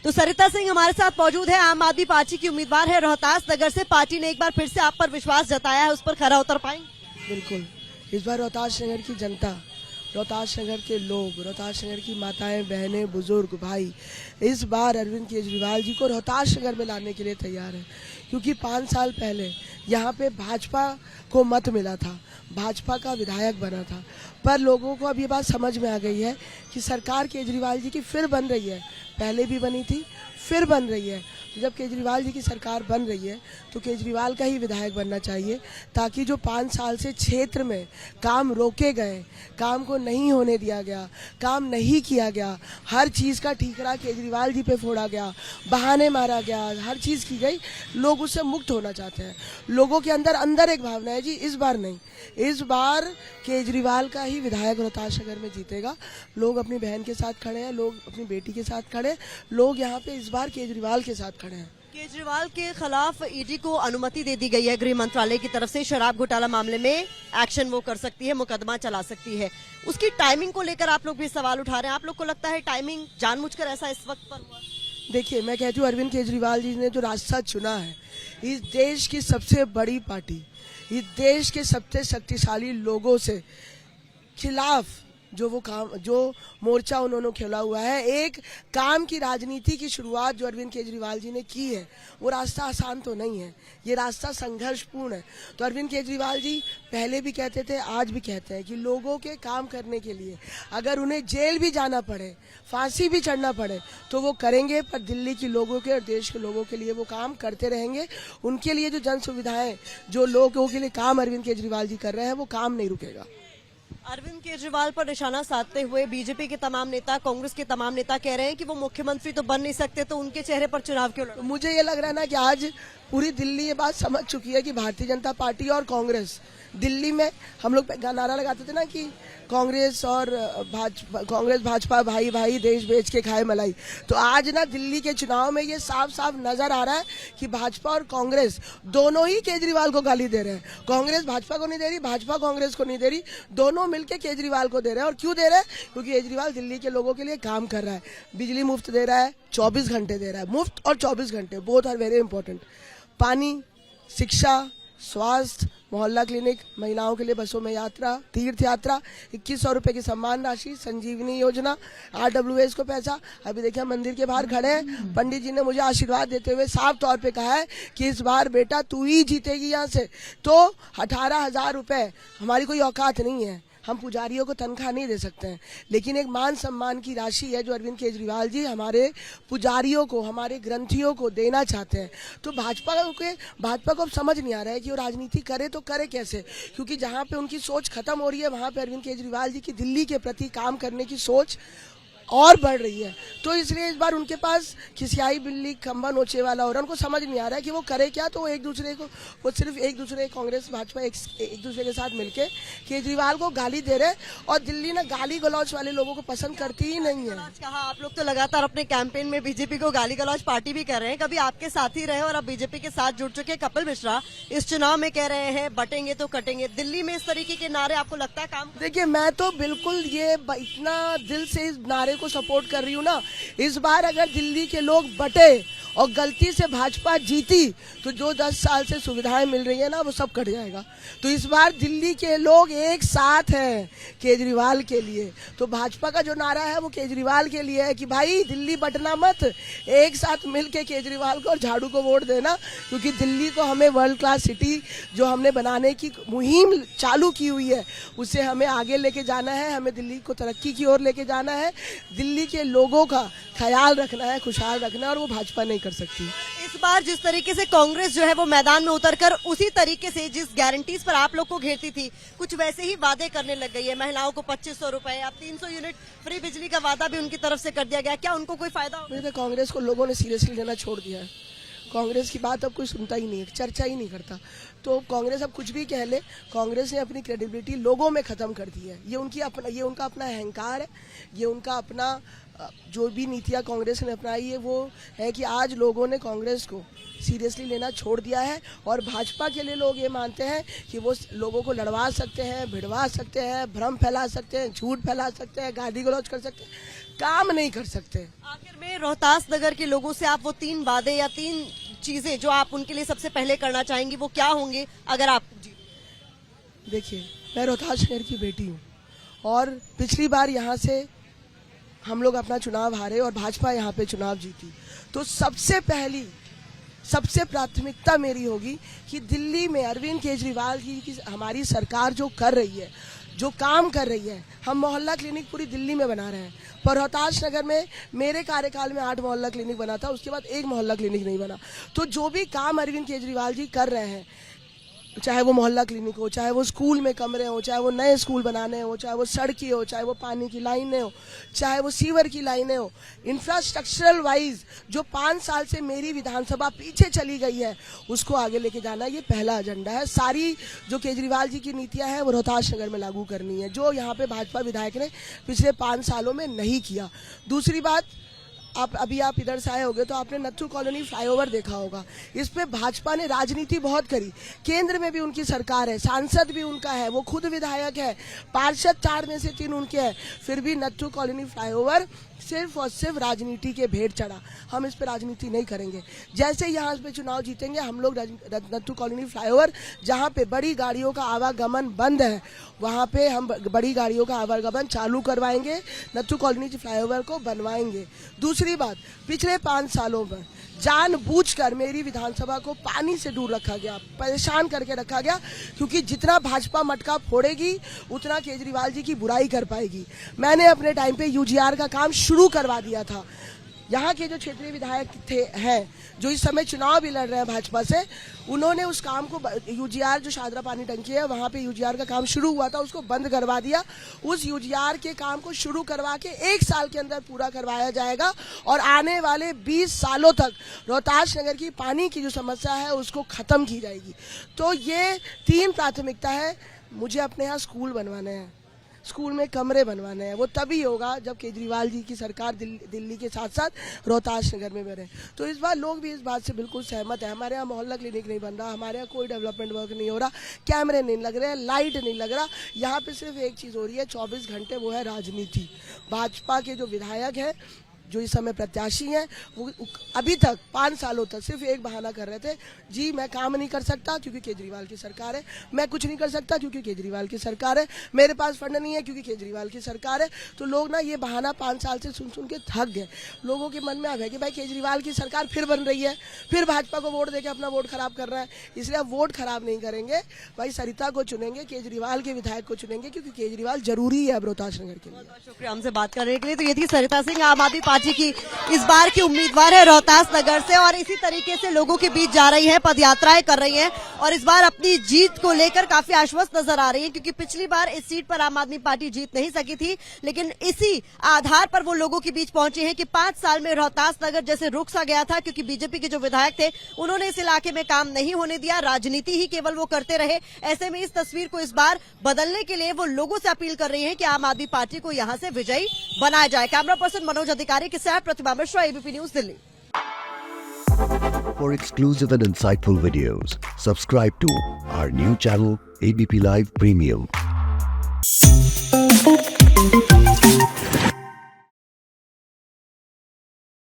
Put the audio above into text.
तो सरिता सिंह हमारे साथ मौजूद है, आम आदमी पार्टी की उम्मीदवार है रोहतास नगर से। पार्टी ने एक बार फिर से आप पर विश्वास जताया है, उस पर खरा उतर पाएंगे? बिल्कुल, इस बार रोहतास नगर की जनता, रोहतास नगर के लोग, रोहतास नगर की माताएं, बहनें, बुजुर्ग, भाई इस बार अरविंद केजरीवाल जी को रोहतास नगर में लाने के लिए तैयार है। क्योंकि 5 साल पहले यहाँ पे भाजपा को मत मिला था, भाजपा का विधायक बना था, पर लोगों को अब ये बात समझ में आ गई है कि सरकार केजरीवाल जी की फिर बन रही है। पहले भी बनी थी, फिर बन रही है। तो जब केजरीवाल जी की सरकार बन रही है तो केजरीवाल का ही विधायक बनना चाहिए, ताकि जो 5 साल से क्षेत्र में काम रोके गए, काम को नहीं होने दिया गया, काम नहीं किया गया, हर चीज़ का ठीकरा केजरीवाल जी पे फोड़ा गया, बहाने मारा गया, हर चीज़ की गई, लोग उससे मुक्त होना चाहते हैं। लोगों के अंदर एक भावना है जी, इस बार नहीं, इस बार केजरीवाल का ही विधायक रोहतास नगर में जीतेगा। लोग अपनी बहन के साथ खड़े हैं, लोग अपनी बेटी के साथ खड़े हैं, लोग यहाँ पे इस बार केजरीवाल के साथ खड़े हैं। केजरीवाल के खिलाफ ईडी को अनुमति दे दी गई है गृह मंत्रालय की तरफ से। शराब घोटाला मामले में एक्शन वो कर सकती है, मुकदमा चला सकती है। उसकी टाइमिंग को लेकर आप लोग भी सवाल उठा रहे हैं। आप लोग को लगता है टाइमिंग जानबूझकर ऐसा इस वक्त पर हुआ? देखिए, मैं कहती हूँ अरविंद केजरीवाल जी ने जो रास्ता चुना है, इस देश की सबसे बड़ी पार्टी, इस देश के सबसे शक्तिशाली लोगों से खिलाफ जो मोर्चा उन्होंने खेला हुआ है, एक काम की राजनीति की शुरुआत जो अरविंद केजरीवाल जी ने की है, वो रास्ता आसान तो नहीं है, ये रास्ता संघर्षपूर्ण है। तो अरविंद केजरीवाल जी पहले भी कहते थे, आज भी कहते हैं कि लोगों के काम करने के लिए अगर उन्हें जेल भी जाना पड़े, फांसी भी चढ़ना पड़े, तो वो करेंगे, पर दिल्ली के लोगों के और देश के लोगों के लिए वो काम करते रहेंगे। उनके लिए जो जन सुविधाएं, जो लोगों के लिए काम अरविंद केजरीवाल जी कर रहे हैं, वो काम नहीं रुकेगा। अरविंद केजरीवाल पर निशाना साधते हुए बीजेपी के तमाम नेता, कांग्रेस के तमाम नेता कह रहे हैं कि वो मुख्यमंत्री तो बन नहीं सकते, तो उनके चेहरे पर चुनाव क्यों लड़ा? मुझे ये लग रहा है ना कि आज पूरी दिल्ली ये बात समझ चुकी है कि भारतीय जनता पार्टी और कांग्रेस, दिल्ली में हम लोग नारा लगाते थे ना कि कांग्रेस भाजपा भाई भाई देश बेच के खाए मलाई। तो आज ना दिल्ली के चुनाव में ये साफ साफ नजर आ रहा है कि भाजपा और कांग्रेस दोनों ही केजरीवाल को गाली दे रहे हैं। कांग्रेस भाजपा को नहीं दे रही, भाजपा कांग्रेस को नहीं दे रही, दोनों मिलकर केजरीवाल को दे रहे हैं। और क्यों दे रहे हैं? क्योंकि केजरीवाल दिल्ली के लोगों के लिए काम कर रहा है, बिजली मुफ्त दे रहा है, 24 घंटे दे रहा है, मुफ्त और 24 घंटे, बोथ आर वेरी इंपॉर्टेंट। पानी, शिक्षा, स्वास्थ्य, मोहल्ला क्लिनिक, महिलाओं के लिए बसों में यात्रा, तीर्थ यात्रा, 2100 रुपए की सम्मान राशि, संजीवनी योजना, RWS को पैसा। अभी देखिए मंदिर के बाहर खड़े हैं, पंडित जी ने मुझे आशीर्वाद देते हुए साफ तौर पे कहा है कि इस बार बेटा तू ही जीतेगी यहाँ से। तो 18,000 रुपए हमारी कोई औकात नहीं है, हम पुजारियों को तनख्वाह नहीं दे सकते हैं, लेकिन एक मान सम्मान की राशि है जो अरविंद केजरीवाल जी हमारे पुजारियों को, हमारे ग्रंथियों को देना चाहते हैं। तो भाजपा को अब समझ नहीं आ रहा है कि वो राजनीति करे तो करे कैसे, क्योंकि जहां पे उनकी सोच खत्म हो रही है, वहां पे अरविंद केजरीवाल जी की दिल्ली के प्रति काम करने की सोच और बढ़ रही है। तो इसलिए इस बार उनके पास खिसियाई बिल्ली खंबा नोचे वाला हो रहा है। उनको समझ नहीं आ रहा है कि वो करे क्या। तो वो सिर्फ एक दूसरे कांग्रेस भाजपा एक दूसरे के साथ मिलके केजरीवाल को गाली दे रहे हैं। और दिल्ली ना गाली गलौज वाले लोगों को पसंद करती ही नहीं है। कहा आप लोग तो लगातार अपने कैंपेन में बीजेपी को गाली गलौज पार्टी भी कर रहे हैं, कभी आपके साथ ही रहे और अब बीजेपी के साथ जुड़ चुके कपिल मिश्रा इस चुनाव में कह रहे हैं बटेंगे तो कटेंगे। दिल्ली में इस तरीके के नारे आपको लगता है काम? देखिए, मैं तो बिल्कुल ये इतना दिल से इस नारे को सपोर्ट कर रही हूँ ना। इस बार अगर दिल्ली के लोग बटे और गलती से भाजपा जीती तो जो 10 साल से सुविधाएं मिल रही है ना, वो सब कट जाएगा। तो इस बार दिल्ली के लोग एक साथ हैं केजरीवाल के लिए। तो भाजपा का जो नारा है वो केजरीवाल के लिए है कि भाई दिल्ली बटना मत, एक साथ मिलके केजरीवाल को और झाड़ू को वोट देना। क्योंकि दिल्ली को हमें वर्ल्ड क्लास सिटी जो हमने बनाने की मुहिम चालू की हुई है, उसे हमें आगे लेके जाना है, हमें दिल्ली को तरक्की की ओर लेके जाना है, दिल्ली के लोगों का ख्याल रखना है, खुशहाल रखना है, और वो भाजपा नहीं कर सकती। इस बार जिस तरीके से कांग्रेस जो है वो मैदान में उतरकर उसी तरीके से जिस गारंटीज पर आप लोग को घेरती थी, कुछ वैसे ही वादे करने लग गई है। महिलाओं को 2500 रुपए, अब 300 यूनिट फ्री बिजली का वादा भी उनकी तरफ से कर दिया गया। क्या उनको कोई फायदा होगा? मुझे तो कांग्रेस को लोगों ने सीरियसली लेना छोड़ दिया है। कांग्रेस की बात अब कोई सुनता ही नहीं है, चर्चा ही नहीं करता। तो कांग्रेस अब कुछ भी कह ले, कांग्रेस ने अपनी क्रेडिबिलिटी लोगों में खत्म कर दी है। ये उनका अपना अहंकार है, ये उनका अपना जो भी नीतियां कांग्रेस ने अपनाई है वो है कि आज लोगों ने कांग्रेस को सीरियसली लेना छोड़ दिया है और भाजपा के लिए लोग ये मानते हैं कि वो लोगों को लड़वा सकते हैं, भिड़वा सकते हैं, भ्रम फैला सकते हैं, झूठ फैला सकते हैं, गाली गलौज कर सकते हैं, काम नहीं कर सकते। आखिर में रोहतास नगर के लोगों से आप वो 3 वादे या 3 चीजें जो आप उनके लिए सबसे पहले करना चाहेंगी वो क्या होंगे अगर आप जीते? देखिए, मैं रोहतास शहर की बेटी हूँ और पिछली बार यहाँ से हम लोग अपना चुनाव हारे और भाजपा यहाँ पे चुनाव जीती, तो सबसे प्राथमिकता मेरी होगी कि दिल्ली में अरविंद केजरीवाल की हमारी सरकार जो कर रही है, जो काम कर रही है, हम मोहल्ला क्लिनिक पूरी दिल्ली में बना रहे हैं, पर रोहतास नगर में मेरे कार्यकाल में 8 मोहल्ला क्लिनिक बना था, उसके बाद 1 मोहल्ला क्लिनिक नहीं बना। तो जो भी काम अरविंद केजरीवाल जी कर रहे हैं, चाहे वो मोहल्ला क्लिनिक हो, चाहे वो स्कूल में कमरे हो, चाहे वो नए स्कूल बनाने हो, चाहे वो सड़कें हो, चाहे वो पानी की लाइनें हो, चाहे वो सीवर की लाइनें हो, इंफ्रास्ट्रक्चरल वाइज जो 5 साल से मेरी विधानसभा पीछे चली गई है उसको आगे लेके जाना, ये पहला एजेंडा है। सारी जो केजरीवाल जी की नीतियां हैं वो रोहतास नगर में लागू करनी है, जो यहाँ पे भाजपा विधायक ने पिछले 5 सालों में नहीं किया। दूसरी बात, आप इधर से आए होंगे तो आपने नत्थू कॉलोनी फ्लाईओवर देखा होगा। इस पे भाजपा ने राजनीति बहुत करी, केंद्र में भी उनकी सरकार है, सांसद भी उनका है, वो खुद विधायक है, पार्षद 4 में से 3 उनके हैं, फिर भी नत्थू कॉलोनी फ्लाईओवर सिर्फ और सिर्फ राजनीति के भेंट चढ़ा। हम इस पे राजनीति नहीं करेंगे। जैसे यहाँ पे चुनाव जीतेंगे हम लोग नत्थू कॉलोनी फ्लाईओवर, जहाँ पे बड़ी गाड़ियों का आवागमन बंद है, वहाँ पे हम बड़ी गाड़ियों का आवागमन चालू करवाएंगे, नत्थू कॉलोनी फ्लाईओवर को बनवाएंगे। दूसरी बात, पिछले 5 सालों में जानबूझकर मेरी विधानसभा को पानी से दूर रखा गया, परेशान करके रखा गया, क्योंकि जितना भाजपा मटका फोड़ेगी उतना केजरीवाल जी की बुराई कर पाएगी। मैंने अपने टाइम पे यूजीआर का काम शुरू करवा दिया था। यहाँ के जो क्षेत्रीय विधायक हैं जो इस समय चुनाव भी लड़ रहे हैं भाजपा से, उन्होंने उस काम को, यूजीआर जो शादरा पानी टंकी है वहाँ पे यूजीआर का काम शुरू हुआ था, उसको बंद करवा दिया। उस यूजीआर के काम को शुरू करवा के 1 साल के अंदर पूरा करवाया जाएगा और आने वाले 20 सालों तक रोहतास नगर की पानी की जो समस्या है उसको खत्म की जाएगी। तो ये 3 प्राथमिकता है। मुझे अपने यहाँ स्कूल बनवाने हैं, स्कूल में कमरे बनवाने हैं, वो तभी होगा जब केजरीवाल जी की सरकार दिल्ली के साथ साथ रोहतास नगर में बने। तो इस बार लोग भी इस बात से बिल्कुल सहमत है। हमारे यहाँ मोहल्ला क्लिनिक नहीं बन रहा, हमारे यहाँ कोई डेवलपमेंट वर्क नहीं हो रहा, कैमरे नहीं लग रहे, लाइट नहीं लग रहा। यहाँ पे सिर्फ एक चीज़ हो रही है 24 घंटे, वो है राजनीति। भाजपा के जो विधायक हैं, जो इस समय प्रत्याशी हैं, वो अभी तक 5 सालों तक सिर्फ एक बहाना कर रहे थे, जी मैं काम नहीं कर सकता क्योंकि केजरीवाल की सरकार है, मैं कुछ नहीं कर सकता क्योंकि केजरीवाल की सरकार है, मेरे पास फंड नहीं है क्योंकि केजरीवाल की सरकार है। तो लोग ना ये बहाना 5 साल से सुन के थक गए। लोगों के मन में आ गया कि भाई केजरीवाल की सरकार फिर बन रही है, फिर भाजपा को वोट देके अपना वोट खराब कर रहा है, इसलिए अब वोट खराब नहीं करेंगे भाई, सरिता को चुनेंगे, केजरीवाल के विधायक को चुनेंगे, क्योंकि केजरीवाल जरूरी है अब रोहतास नगर के लिए। बहुत शुक्रिया हमसे बात करने के लिए। तो ये थी सरिता सिंह, आम आदमी पार्टी की इस बार की उम्मीदवार है रोहतास नगर से, और इसी तरीके से लोगों के बीच जा रही है, पदयात्राएं कर रही हैं और इस बार अपनी जीत को लेकर काफी आश्वस्त नजर आ रही है, क्योंकि पिछली बार इस सीट पर आम आदमी पार्टी जीत नहीं सकी थी। लेकिन इसी आधार पर वो लोगों के बीच पहुंचे हैं कि 5 साल में रोहतास नगर जैसे रुक सा गया था, क्योंकि बीजेपी के जो विधायक थे उन्होंने इस इलाके में काम नहीं होने दिया, राजनीति ही केवल वो करते रहे। ऐसे में इस तस्वीर को इस बार बदलने के लिए वो लोगों से अपील कर रही है कि आम आदमी पार्टी को यहां से विजयी बनाया जाए। कैमरा पर्सन मनोज अधिकारी के साथ Pratibha Mishra, ABP News, Delhi. For exclusive and insightful videos, subscribe to our new channel ABP Live Premium.